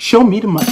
Show me the money.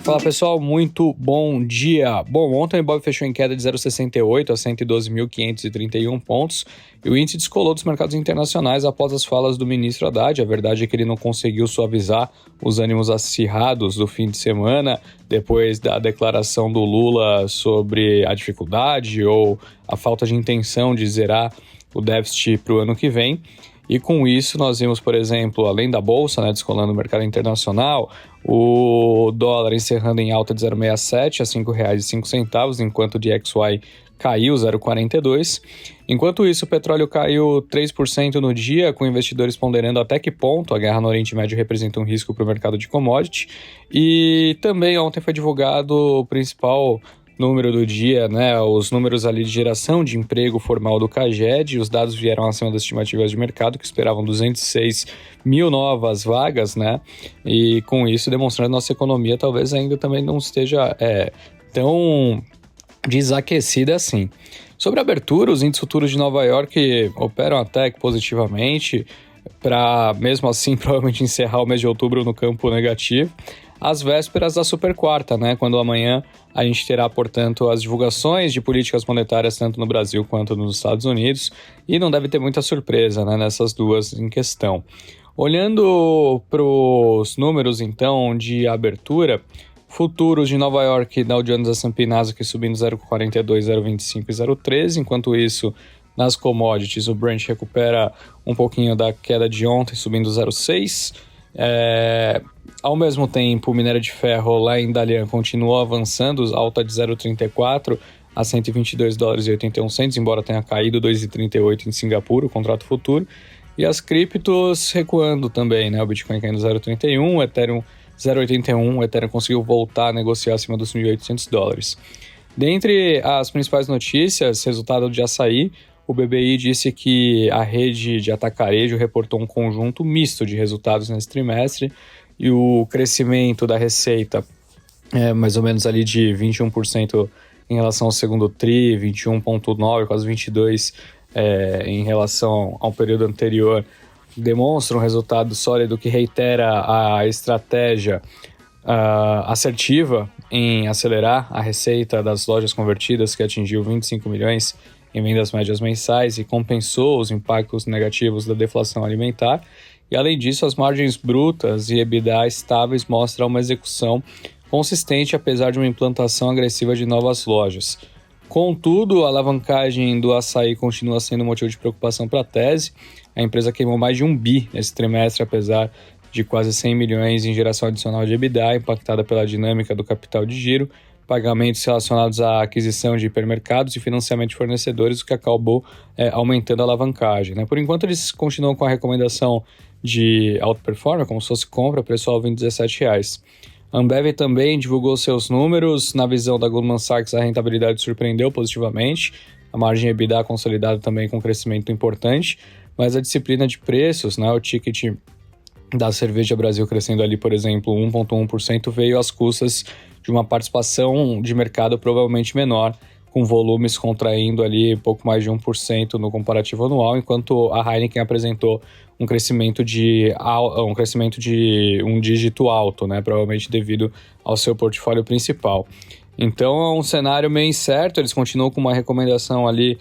Fala pessoal, muito bom dia. Bom, ontem o Ibov fechou em queda de 0,68 a 112.531 pontos e o índice descolou dos mercados internacionais após as falas do ministro Haddad. A verdade é que ele não conseguiu suavizar os ânimos acirrados do fim de semana depois da declaração do Lula sobre a dificuldade ou a falta de intenção de zerar o déficit para o ano que vem. E com isso nós vimos, por exemplo, além da Bolsa, descolando no mercado internacional, o dólar encerrando em alta de 0,67 a R$ 5,05, enquanto o DXY caiu 0,42. Enquanto isso, o petróleo caiu 3% no dia, com investidores ponderando até que ponto a guerra no Oriente Médio representa um risco para o mercado de commodity. E também ontem foi divulgado o principal número do dia, os números ali de geração de emprego formal do CAGED. Os dados vieram acima das estimativas de mercado, que esperavam 206 mil novas vagas, e com isso demonstrando que nossa economia talvez ainda também não esteja tão desaquecida assim. Sobre a abertura, os índices futuros de Nova York operam até que positivamente, para mesmo assim provavelmente encerrar o mês de outubro no campo negativo, às vésperas da super quarta, quando amanhã a gente terá, portanto, as divulgações de políticas monetárias tanto no Brasil quanto nos Estados Unidos, e não deve ter muita surpresa nessas duas em questão. Olhando para os números, então, de abertura, futuros de Nova York, Dow Jones, S&P, Nasdaq subindo 0,42, 0,25 e 0,13, enquanto isso, nas commodities, o Brent recupera um pouquinho da queda de ontem, subindo 0,6. Ao mesmo tempo, o minério de ferro lá em Dalian continuou avançando, alta de 0,34 a $122,81, embora tenha caído 2,38 em Singapura, o contrato futuro. E as criptos recuando também, o Bitcoin caindo 0,31, o Ethereum 0,81, o Ethereum conseguiu voltar a negociar acima dos $1.800. Dentre as principais notícias, resultado de açaí, o BBI disse que a rede de atacarejo reportou um conjunto misto de resultados nesse trimestre e o crescimento da receita é mais ou menos ali de 21% em relação ao segundo TRI, 21,9%, quase 22% em relação ao período anterior, demonstra um resultado sólido que reitera a estratégia assertiva em acelerar a receita das lojas convertidas, que atingiu 25 milhões em vendas médias mensais e compensou os impactos negativos da deflação alimentar. E além disso, as margens brutas e EBITDA estáveis mostram uma execução consistente apesar de uma implantação agressiva de novas lojas. Contudo, a alavancagem do açaí continua sendo motivo de preocupação para a tese. A empresa queimou mais de 1 bi nesse trimestre, apesar de quase 100 milhões em geração adicional de EBITDA, impactada pela dinâmica do capital de giro, pagamentos relacionados à aquisição de hipermercados e financiamento de fornecedores, o que acabou aumentando a alavancagem. Por enquanto, eles continuam com a recomendação de outperformer, como se fosse compra, preço-alvo em R$17. A Ambev também divulgou seus números. Na visão da Goldman Sachs, a rentabilidade surpreendeu positivamente, a margem EBITDA consolidada também com crescimento importante, mas a disciplina de preços, o ticket da Cerveja Brasil crescendo ali, por exemplo, 1,1%, veio às custas de uma participação de mercado provavelmente menor, com volumes contraindo ali pouco mais de 1% no comparativo anual, enquanto a Heineken apresentou um crescimento de um dígito alto, provavelmente devido ao seu portfólio principal. Então é um cenário meio incerto, eles continuam com uma recomendação ali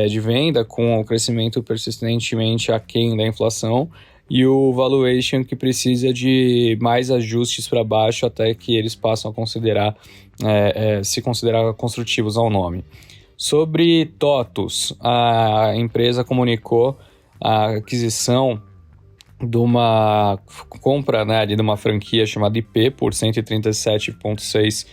de venda, com o crescimento persistentemente aquém da inflação, e o valuation que precisa de mais ajustes para baixo até que eles passem a se considerar construtivos ao nome. Sobre TOTVS, a empresa comunicou a aquisição de uma compra de uma franquia chamada IP por 137,6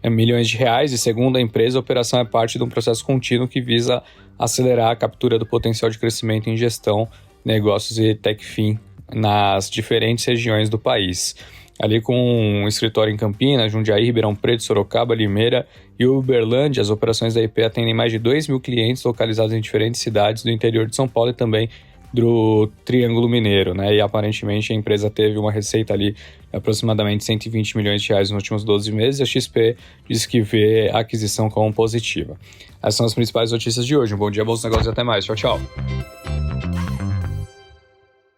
milhões de reais, e segundo a empresa, a operação é parte de um processo contínuo que visa acelerar a captura do potencial de crescimento em gestão, negócios e Techfin nas diferentes regiões do país. Ali com um escritório em Campinas, Jundiaí, Ribeirão Preto, Sorocaba, Limeira e Uberlândia, as operações da IP atendem mais de 2 mil clientes localizados em diferentes cidades do interior de São Paulo e também do Triângulo Mineiro, E aparentemente a empresa teve uma receita ali de aproximadamente 120 milhões de reais nos últimos 12 meses. A XP diz que vê a aquisição como positiva. Essas são as principais notícias de hoje. Um bom dia, bons negócios e até mais. Tchau, tchau.